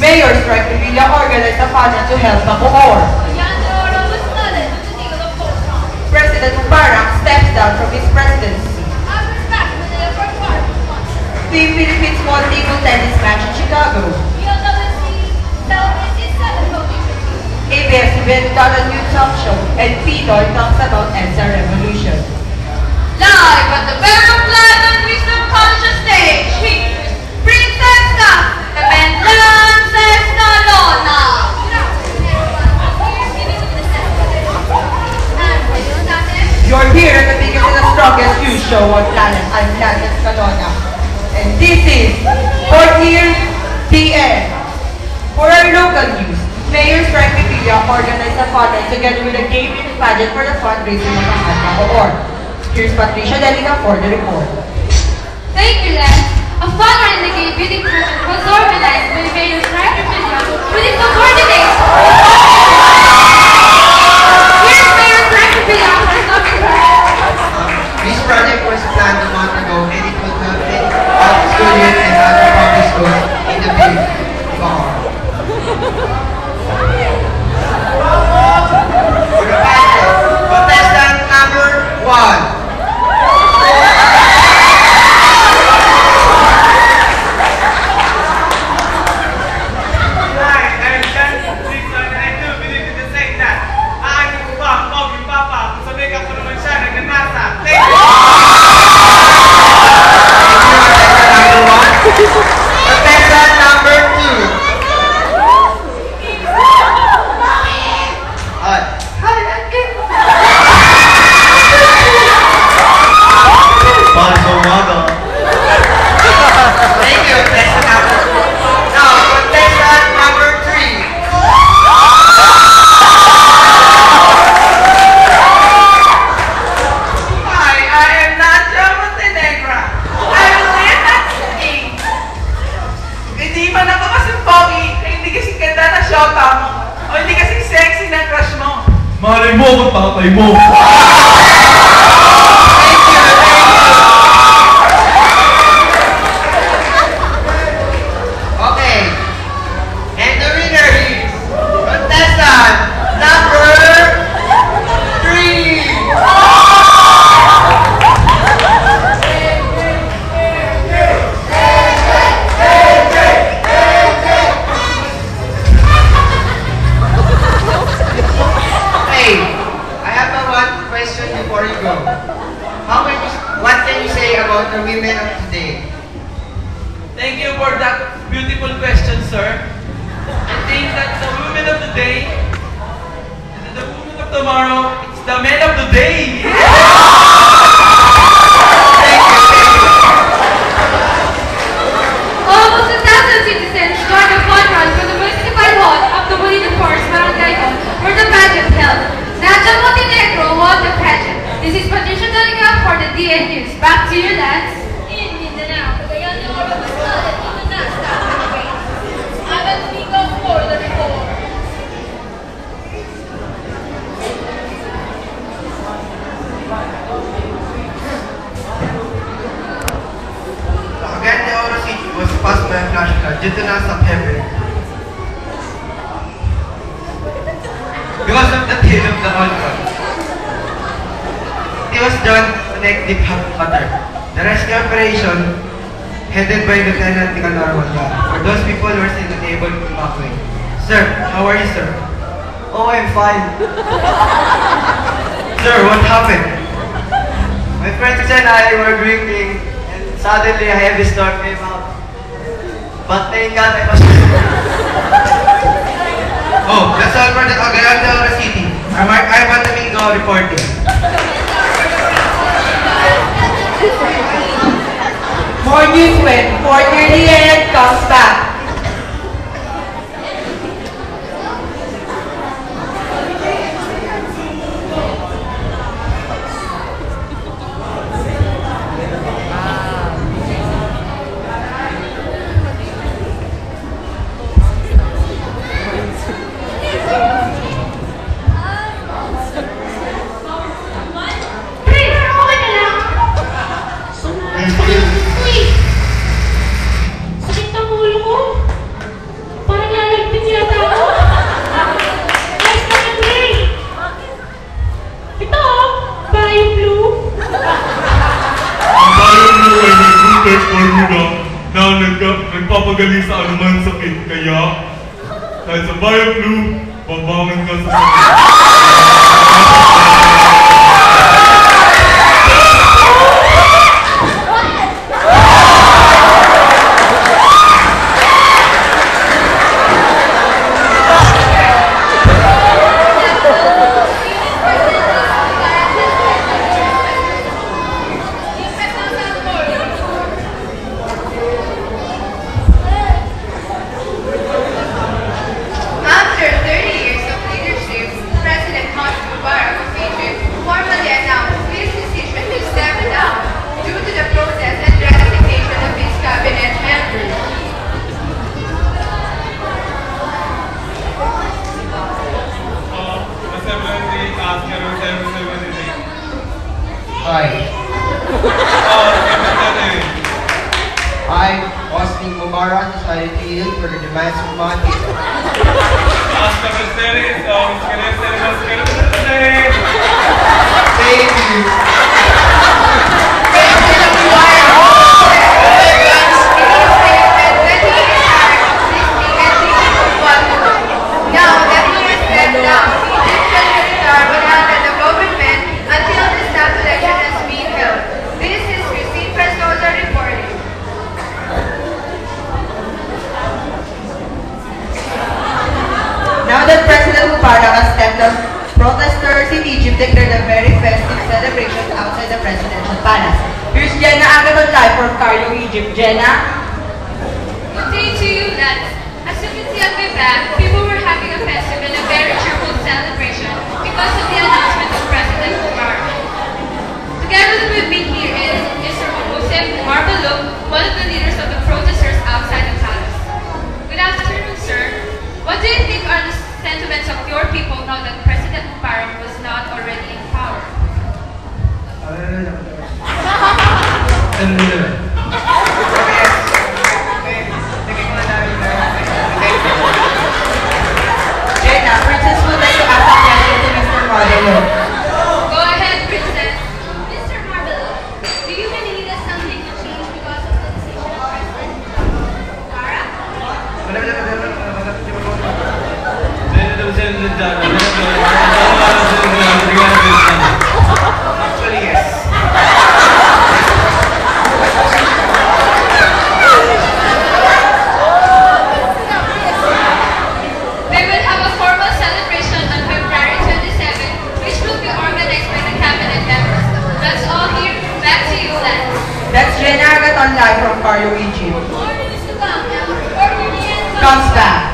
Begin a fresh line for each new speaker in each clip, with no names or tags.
Mayor Strike Revilla organized a panel to help Bacoor. President Mubarak steps down from his presidency. Team Philippines won table tennis match in Chicago. ABS-CBN done a new talk show and Pinoy talks about EDSA revolution.
Live at the Veriflat and Wisdom College stage, here's Princess and Lances Nalona.
You're here at the biggest and the strongest news show on planet. I'm Lances Nalona. And this is Fourth Year DN. For our local news, Mayor Strike Revilla organized a panel together with a gay beauty pageant for the fundraising of the Bacoor. Here's Patricia Delica for the report.
Thank you, Lance. A fundraising in the gay beauty pageant was organized by Mayor Strike Revilla with its subordinates. Here's Mayor Strike Revilla for something.
This project was planned a month ago and it will benefit all students and other public schools in the village of Bacoor. For the pageant, contestant number 1. Contestant number 2. Thank you, contestant number 2. Now, contestant number 3.
Hi, I am Nadia Montenegra. I will live at sing. Hindi man ako kasing pogi, hindi kasing ganda na shota mo, o hindi kasing sexy na crush mo.
Malay mo kung tatay mo.
Okay. And the winner is contestant number 3. Hey, I have one question before you go. What can you say about the women of today?
Thank you for that beautiful question, sir. I think that the women of the day, the women of tomorrow, it's the men of the day.
Almost 1,000 citizens joined the fun run from the municipal hall of the Molino Forest Barangay Hall where the pageant held. Nadia Montenegro won the pageant. This is Patricia Delica for the DN News. Back to you, Lance. In Mindanao, Cagayan de Oro was flooded in the Nazca hurricane. I'm at Vigo for the report.
Cagayan de Oro City was passed by a flash flood due to NASA heaven. Because of the tail of the Ultron. It was done to make deep water. The rescue operation, headed by Lieutenant Nicanor Wanda, for those people who are still unable to evacuate. Sir, how are you, sir? Oh, I'm fine. Sir, what happened? My friends and I were drinking, and suddenly a heavy storm came out. But thank God I was... Oh, that's all for the Cagayan de Oro City. I'm Ivan Domingo reporting.
More news when Fourth Year DN comes back.
Please, sakit ako.
nagpapagali sa anuman sakit. Kaya, kahit sa Bio Flu, babangon ka sa sakit.
After 30 years of leadership, President Hosni Mubarak of Egypt formally announced his decision to step down due to the protest and ratification of his cabinet members.
I, Hosni Mubarak, decided to yield for the demands of my people. Thank you.
Now that he has stepped down, this Secretary will handle the government until the staff election has been held. This is Christine Prestosa reporting.
Now that President Mubarak has stepped down, protesters in Egypt declared a very festive celebration outside the presidential palace. Here's Jenna Agaton live from Cairo, Egypt. Jenna?
Good day to you, lads. As you can see at my back, people were having a festive and a very cheerful celebration because of the announcement of President Mubarak. Together with me here is Mr. Hossein Marbaluk, one of the leaders of the protesters outside the palace. Good afternoon, sir. What do you think are the sentiments of your people now that President Mubarak was not already in power?
Jenna, Princess would like to ask a question to Mr. Mardello.
Go ahead, Princess. Mr. Marbaluk, do you believe that something will change because of the decision of President Mubarak?
Actually, yes.
They will have a formal celebration on February 27, which will be organized by the cabinet members. That's all here. Back to you, Lance.
That's Jenna Agaton live from Cairo, Egypt.
More news to come. Order the end.
Comes back.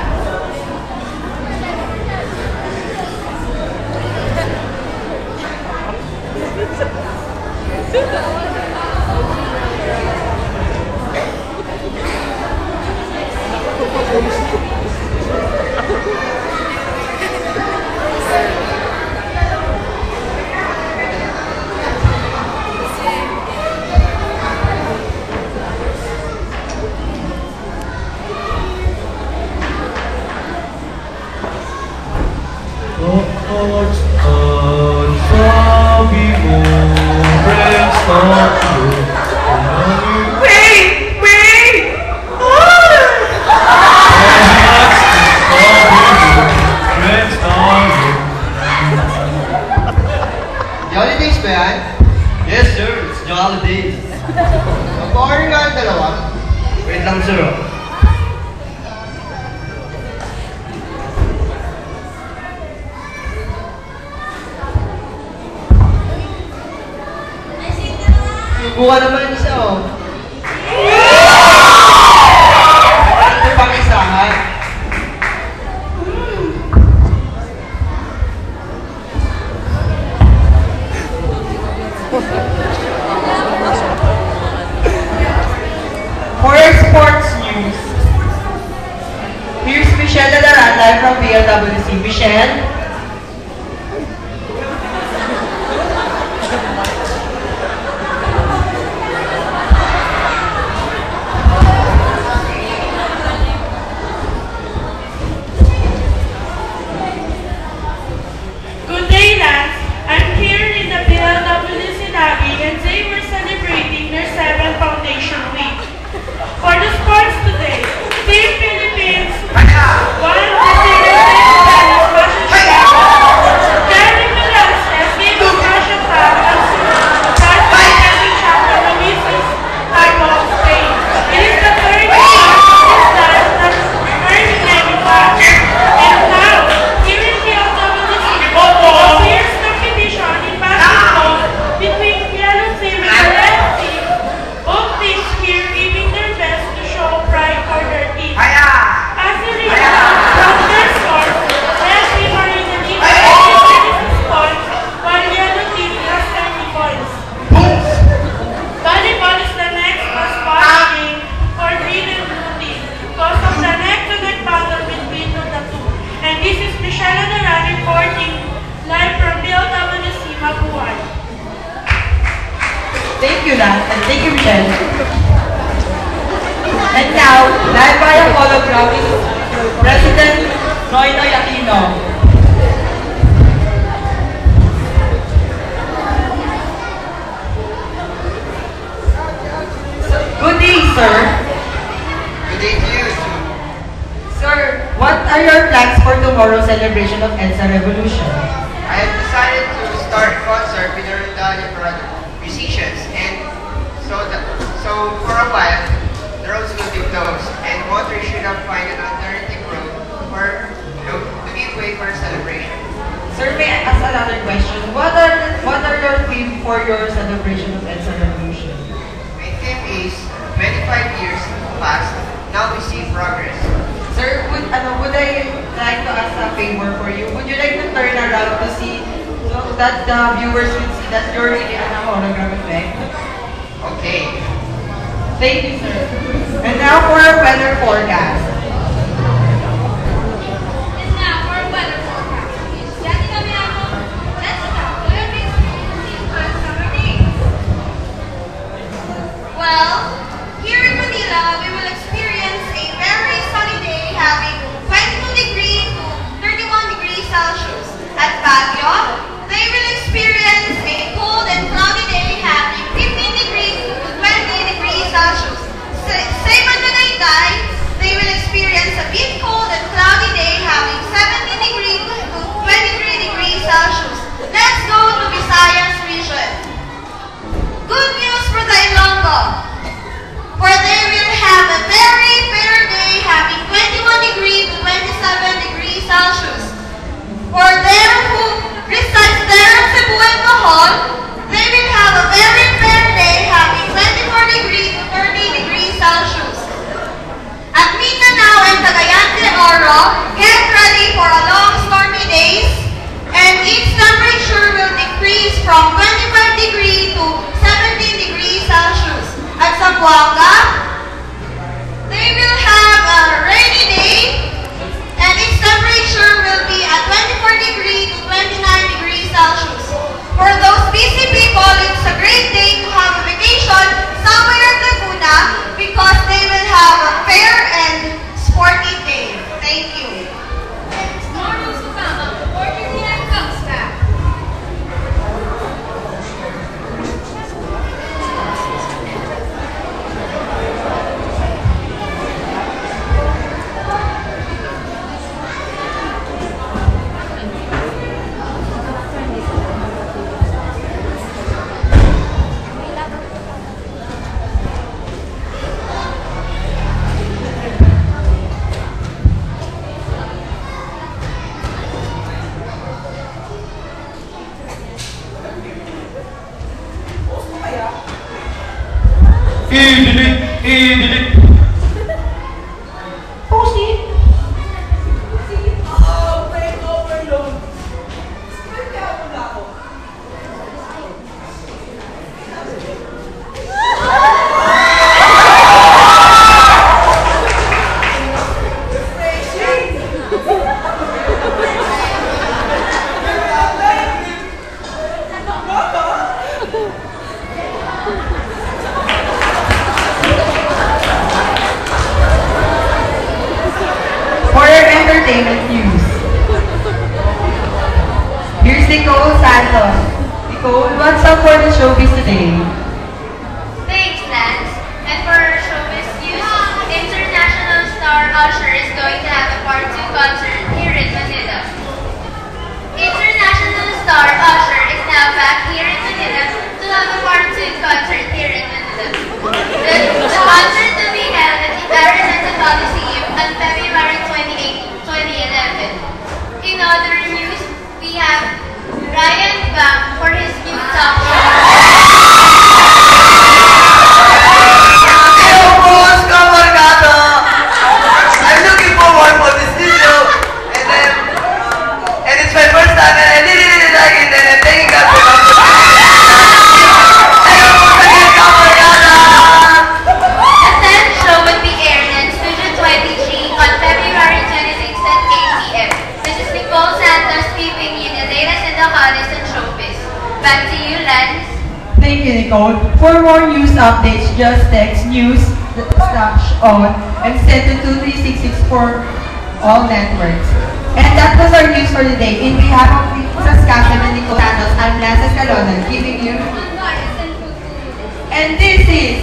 The holidays ba yan? Yes, sir. It's the holidays. Mag-order nga ang dalawa. Wait lang, sir. Subukan naman isa, oh. Ito pang isa, ha?
For your sports news, here's Michelle Dadaran live from BLWC. Michelle?
Good day, lads. I'm here in the BLWC lobby and they were celebrating their 7th Foundation Week. For the sports today,
you, Nat, and thank you, Michelle. And now, live via hologram is President Noynoy Aquino. Good day, sir.
Good day to you.
Sir, what are your plans for tomorrow's celebration of EDSA Revolution?
I have decided to start a concert with the Rondalia Brother musicians, and so for a while the roads will be closed, and motorists should have find an alternative route to give way for a celebration.
Sir, may I ask another question? What are your theme for your celebration of EDSA Revolution?
My theme is 25 years past, now we see progress.
Sir, would I like to ask a favor for you? Would you like to turn around to see so that the viewers would see that you're really an hologram effect?
Okay.
Thank you, sir. And now for our weather forecast.
And now for a weather forecast. It's Jenny Damiano. Let's start with your experience on summer days. Well, here in Manila, we will experience a very sunny day having 22 degrees to 31 degrees Celsius. At Baguio, they will experience a cold and cloudy day having 15 degrees to 20 degrees Celsius. Same at Tagaytay, they will experience a bit cold and cloudy day having 17 degrees to 23 degrees Celsius. Let's go to Visayas region. Good news for the Ilonggo, for they will have a very fair day having 21 degrees to 27 degrees Celsius. For them who resides there in Cebu and Bohol, they will have a very fair day having 24 degrees to 30 degrees Celsius. At Mindanao and Cagayan de Oro, get ready for a long stormy days, and its temperature will decrease from 25 degrees to 17 degrees Celsius. At Zamboanga, they will have a rainy day, and its temperature will be at 24 degrees to 29 degrees Celsius. For those busy people, it's a great day to have a vacation somewhere in Laguna because they will have a fair and sporty day. Thank you. More news to come before Disneyland comes back.
I-delete!
Post-it.
Overload. Kaya wala ako.
For your entertainment news. Here's Nicole Santos. Nicole, what's up for the showbiz today?
Thanks, Lance. And for our showbiz news, international star Usher is going to have a part 2 concert here in Manila. International star Usher is now back here in Manila to have a part 2 concert here in Manila. The concert will be held at the Arizona Coliseum on February 28, 2011. In other news, we have Ryan Bang for his new talk show.
Hello, boss! Kamargado! I'm looking forward for this video.
Nicole. For more news updates, just text news/on and send to 23664 all networks. And that was our news for today. In behalf of the Saskatchewan and Nicolanos, I'm Lance Escalona giving you. And this is...